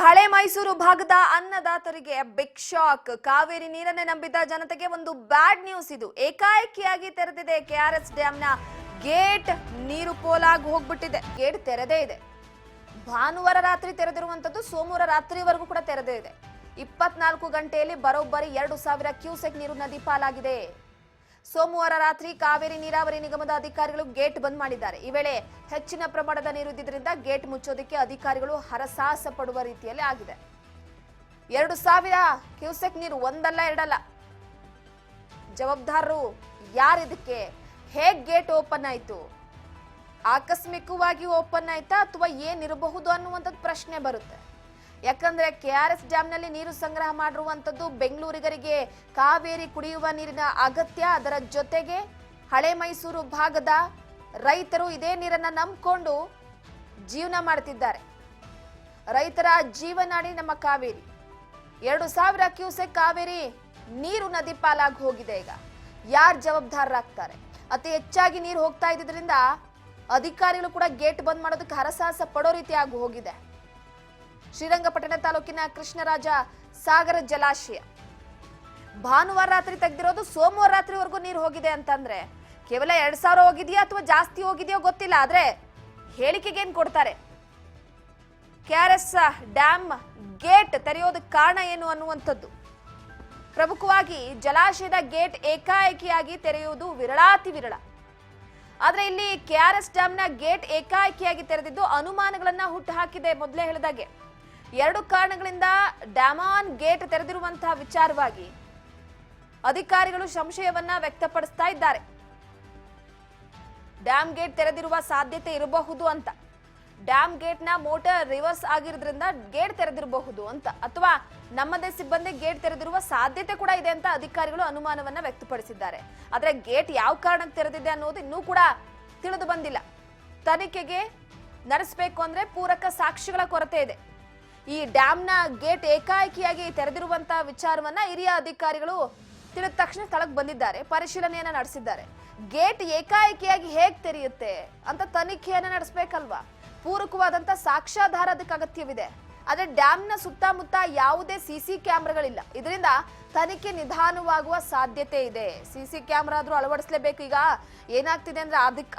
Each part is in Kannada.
ಹಳೆ ಮೈಸೂರು ಭಾಗದ ಅನ್ನದಾತರಿಗೆ ಬಿಗ್ ಶಾಕ್. ಕಾವೇರಿ ನೀರನ್ನೇ ನಂಬಿದ ಜನತೆಗೆ ಒಂದು ಬ್ಯಾಡ್ ನ್ಯೂಸ್ ಇದು. ಏಕಾಏಕಿಯಾಗಿ ತೆರೆದಿದೆ ಕೆಆರ್ಎಸ್ ಡ್ಯಾಂನ ಗೇಟ್. ನೀರು ಪೋಲಾಗಿ ಹೋಗ್ಬಿಟ್ಟಿದೆ. ಗೇಟ್ ತೆರೆದೇ ಇದೆ. ಭಾನುವಾರ ರಾತ್ರಿ ತೆರೆದಿರುವಂತದ್ದು ಸೋಮವಾರ ರಾತ್ರಿವರೆಗೂ ಕೂಡ ತೆರೆದೇ ಇದೆ. 24 ಗಂಟೆಯಲ್ಲಿ ಬರೋಬ್ಬರಿ 2000 ಕ್ಯೂಸೆಕ್ ನೀರು ನದಿ ಪಾಲಾಗಿದೆ. ಸೋಮವಾರ ರಾತ್ರಿ ಕಾವೇರಿ ನೀರಾವರಿ ನಿಗಮದ ಅಧಿಕಾರಿಗಳು ಗೇಟ್ ಬಂದ್ ಮಾಡಿದ್ದಾರೆ. ಈ ವೇಳೆ ಹೆಚ್ಚಿನ ಪ್ರಮಾಣದ ನೀರು ಇದ್ದಿದ್ದರಿಂದ ಗೇಟ್ ಮುಚ್ಚೋದಕ್ಕೆ ಅಧಿಕಾರಿಗಳು ಹರಸಾಹಸ ಪಡುವ ರೀತಿಯಲ್ಲಿ ಆಗಿದೆ. 2000 ಕ್ಯೂಸೆಕ್ ನೀರು ಒಂದಲ್ಲ ಎರಡಲ್ಲ. ಜವಾಬ್ದಾರರು ಯಾರಿದಕ್ಕೆ? ಹೇಗ್ ಗೇಟ್ ಓಪನ್ ಆಯ್ತು? ಆಕಸ್ಮಿಕವಾಗಿ ಓಪನ್ ಆಯ್ತಾ ಅಥವಾ ಏನಿರಬಹುದು ಅನ್ನುವಂಥದ್ದು ಪ್ರಶ್ನೆ ಬರುತ್ತೆ. ಯಾಕಂದ್ರೆ ಕೆಆರ್ಎಸ್ ಡ್ಯಾಂನಲ್ಲಿ ನೀರು ಸಂಗ್ರಹ ಮಾಡಿರುವಂತದ್ದು ಬೆಂಗಳೂರಿಗರಿಗೆ ಕಾವೇರಿ ಕುಡಿಯುವ ನೀರಿನ ಅಗತ್ಯ. ಅದರ ಜೊತೆಗೆ ಹಳೆ ಮೈಸೂರು ಭಾಗದ ರೈತರು ಇದೇ ನೀರನ್ನ ನಂಬಿಕೊಂಡು ಜೀವನ ಮಾಡ್ತಿದ್ದಾರೆ. ರೈತರ ಜೀವನಾಡಿ ನಮ್ಮ ಕಾವೇರಿ. 2000 ಕ್ಯೂಸೆಕ್ ಕಾವೇರಿ ನೀರು ನದಿ ಪಾಲಾಗಿ ಹೋಗಿದೆ. ಈಗ ಯಾರು ಜವಾಬ್ದಾರರಾಗ್ತಾರೆ? ಅತಿ ಹೆಚ್ಚಾಗಿ ನೀರು ಹೋಗ್ತಾ ಇದ್ದಿದ್ರಿಂದ ಅಧಿಕಾರಿಗಳು ಕೂಡ ಗೇಟ್ ಬಂದ್ ಮಾಡೋದಕ್ಕೆ ಹರಸಾಹಸ ಪಡೋ ರೀತಿ ಆಗಿ ಹೋಗಿದೆ. ಶ್ರೀರಂಗಪಟ್ಟಣ ತಾಲೂಕಿನ ಕೃಷ್ಣರಾಜ ಸಾಗರ ಜಲಾಶಯ ಭಾನುವಾರ ರಾತ್ರಿ ತೆಗೆದಿರೋದು. ಸೋಮವಾರ ರಾತ್ರಿವರೆಗೂ ನೀರು ಹೋಗಿದೆ ಅಂತಂದ್ರೆ ಕೇವಲ 2000 ಹೋಗಿದೆಯಾ ಅಥವಾ ಜಾಸ್ತಿ ಹೋಗಿದೆಯೋ ಗೊತ್ತಿಲ್ಲ. ಆದ್ರೆ ಹೇಳಿಕೆಗೆ ಏನ್ ಕೊಡ್ತಾರೆ? ಕೆಆರ್ಎಸ್ ಡ್ಯಾಮ್ ಗೇಟ್ ತೆರೆಯೋದಕ್ಕೆ ಕಾರಣ ಏನು ಅನ್ನುವಂಥದ್ದು. ಪ್ರಮುಖವಾಗಿ ಜಲಾಶಯದ ಗೇಟ್ ಏಕಾಏಕಿಯಾಗಿ ತೆರೆಯುವುದು ವಿರಳಾತಿ ವಿರಳ. ಆದ್ರೆ ಇಲ್ಲಿ ಕೆಆರ್ಎಸ್ ಡ್ಯಾಂನ ಗೇಟ್ ಏಕಾಏಕಿಯಾಗಿ ತೆರೆದಿದ್ದು ಅನುಮಾನಗಳನ್ನ ಹುಟ್ಟುಹಾಕಿದೆ. ಮೊದಲೇ ಹೇಳಿದಾಗೆ 2 ಕಾರಣಗಳಿಂದ ಡ್ಯಾಮ್ ಆನ್ ಗೇಟ್ ತೆರೆದಿರುವಂತಹ ವಿಚಾರವಾಗಿ ಅಧಿಕಾರಿಗಳು ಸಂಶಯವನ್ನ ವ್ಯಕ್ತಪಡಿಸ್ತಾ ಇದ್ದಾರೆ. ಡ್ಯಾಮ್ ಗೇಟ್ ತೆರೆದಿರುವ ಸಾಧ್ಯತೆ ಇರಬಹುದು ಅಂತ. ಡ್ಯಾಮ್ ಗೇಟ್ ನ ಮೋಟರ್ ರಿವರ್ಸ್ ಆಗಿರೋದ್ರಿಂದ ಗೇಟ್ ತೆರೆದಿರಬಹುದು ಅಂತ, ಅಥವಾ ನಮ್ಮದೇ ಸಿಬ್ಬಂದಿ ಗೇಟ್ ತೆರೆದಿರುವ ಸಾಧ್ಯತೆ ಕೂಡ ಇದೆ ಅಂತ ಅಧಿಕಾರಿಗಳು ಅನುಮಾನವನ್ನ ವ್ಯಕ್ತಪಡಿಸಿದ್ದಾರೆ. ಆದ್ರೆ ಗೇಟ್ ಯಾವ ಕಾರಣಕ್ಕೆ ತೆರೆದಿದೆ ಅನ್ನೋದು ಇನ್ನೂ ಕೂಡ ತಿಳಿದು ಬಂದಿಲ್ಲ. ತನಿಖೆಗೆ ನಡೆಸಬೇಕು ಅಂದ್ರೆ ಪೂರಕ ಸಾಕ್ಷಿಗಳ ಕೊರತೆ ಇದೆ. ಈ ಡ್ಯಾಮ್ನ ಗೇಟ್ ಏಕಾಏಕಿಯಾಗಿ ತೆರೆದಿರುವಂತಹ ವಿಚಾರವನ್ನ ಹಿರಿಯ ಅಧಿಕಾರಿಗಳು ತಿಳಿದ ತಕ್ಷಣ ಸ್ಥಳಕ್ಕೆ ಬಂದಿದ್ದಾರೆ, ಪರಿಶೀಲನೆಯನ್ನ ನಡೆಸಿದ್ದಾರೆ. ಗೇಟ್ ಏಕಾಏಕಿಯಾಗಿ ಹೇಗ್ ತೆರೆಯುತ್ತೆ ಅಂತ ತನಿಖೆಯನ್ನ ನಡೆಸಬೇಕಲ್ವಾ? ಪೂರಕವಾದಂತ ಸಾಕ್ಷ್ಯಾಧಾರ ಅದಕ್ಕೆ ಅಗತ್ಯವಿದೆ. ಆದ್ರೆ ಡ್ಯಾಮ್ನ ಸುತ್ತಮುತ್ತ ಯಾವುದೇ ಸಿಸಿ ಕ್ಯಾಮ್ರಾಗಳಿಲ್ಲ. ಇದರಿಂದ ತನಿಖೆ ನಿಧಾನವಾಗುವ ಸಾಧ್ಯತೆ ಇದೆ. ಸಿಸಿ ಕ್ಯಾಮ್ರಾ ಆದ್ರೂ ಅಳವಡಿಸಲೇಬೇಕು. ಈಗ ಏನಾಗ್ತಿದೆ ಅಂದ್ರೆ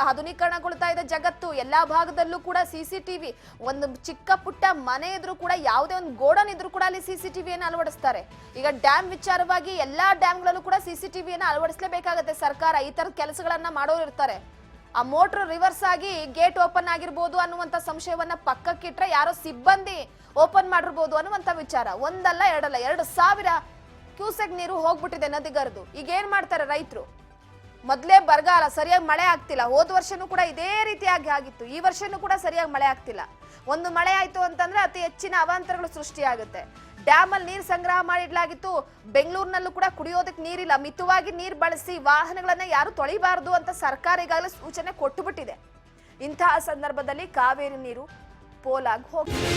ಆಧುನೀಕರಣಗೊಳ್ತಾ ಇದೆ ಜಗತ್ತು. ಎಲ್ಲಾ ಭಾಗದಲ್ಲೂ ಕೂಡ ಸಿಸಿಟಿವಿ. ಒಂದು ಚಿಕ್ಕ ಪುಟ್ಟ ಮನೆ ಇದ್ರೂ ಕೂಡ, ಯಾವುದೇ ಒಂದು ಗೋಡನ್ ಇದ್ರೂ ಕೂಡ ಅಲ್ಲಿ ಸಿಸಿಟಿವಿಯನ್ನು ಅಳವಡಿಸ್ತಾರೆ. ಈಗ ಡ್ಯಾಮ್ ವಿಚಾರವಾಗಿ ಎಲ್ಲಾ ಡ್ಯಾಮ್ಗಳಲ್ಲೂ ಕೂಡ ಸಿಸಿಟಿವಿಯನ್ನು ಅಳವಡಿಸಲೇಬೇಕಾಗತ್ತೆ ಸರ್ಕಾರ. ಈ ತರದ ಕೆಲಸಗಳನ್ನ ಮಾಡೋರು ಇರ್ತಾರೆ. ಆ ಮೋಟರ್ ರಿವರ್ಸ್ ಆಗಿ ಗೇಟ್ ಓಪನ್ ಆಗಿರ್ಬೋದು ಅನ್ನುವಂತ ಸಂಶಯವನ್ನ ಪಕ್ಕಕ್ಕಿಟ್ರೆ ಯಾರೋ ಸಿಬ್ಬಂದಿ ಓಪನ್ ಮಾಡಿರ್ಬೋದು ಅನ್ನುವಂತ ವಿಚಾರ. ಒಂದಲ್ಲ ಎರಡಲ್ಲ, 2000 ಕ್ಯೂಸೆಕ್ ನೀರು ಹೋಗ್ಬಿಟ್ಟಿದೆ ನದಿಗರ್ದು. ಈಗ ಏನ್ ಮಾಡ್ತಾರೆ ರೈತರು? ಮೊದ್ಲೇ ಬರಗಾಲ, ಸರಿಯಾಗಿ ಮಳೆ ಆಗ್ತಿಲ್ಲ. ಹೋದ ವರ್ಷನೂ ಕೂಡ ಇದೇ ರೀತಿಯಾಗಿ ಆಗಿತ್ತು. ಈ ವರ್ಷನೂ ಕೂಡ ಸರಿಯಾಗಿ ಮಳೆ ಆಗ್ತಿಲ್ಲ. ಒಂದು ಮಳೆ ಆಯ್ತು ಅಂತಂದ್ರೆ ಅತಿ ಹೆಚ್ಚಿನ ಅವಾಂತರಗಳು ಸೃಷ್ಟಿಯಾಗುತ್ತೆ. ಡ್ಯಾಮ್ ಅಲ್ಲಿ ನೀರು ಸಂಗ್ರಹ ಮಾಡಿಡ್ಲಾಗಿತ್ತು. ಬೆಂಗಳೂರಿನಲ್ಲೂ ಕೂಡ ಕುಡಿಯೋದಕ್ಕೆ ನೀರಿಲ್ಲ. ಮಿತವಾಗಿ ನೀರು ಬಳಸಿ, ವಾಹನಗಳನ್ನ ಯಾರು ತೊಳಿಬಾರದು ಅಂತ ಸರ್ಕಾರ ಈಗಾಗಲೇ ಸೂಚನೆ ಕೊಟ್ಟು ಬಿಟ್ಟಿದೆ. ಇಂತಹ ಸಂದರ್ಭದಲ್ಲಿ ಕಾವೇರಿ ನೀರು ಪೋಲಾಗಿ ಹೋಗಿದೆ.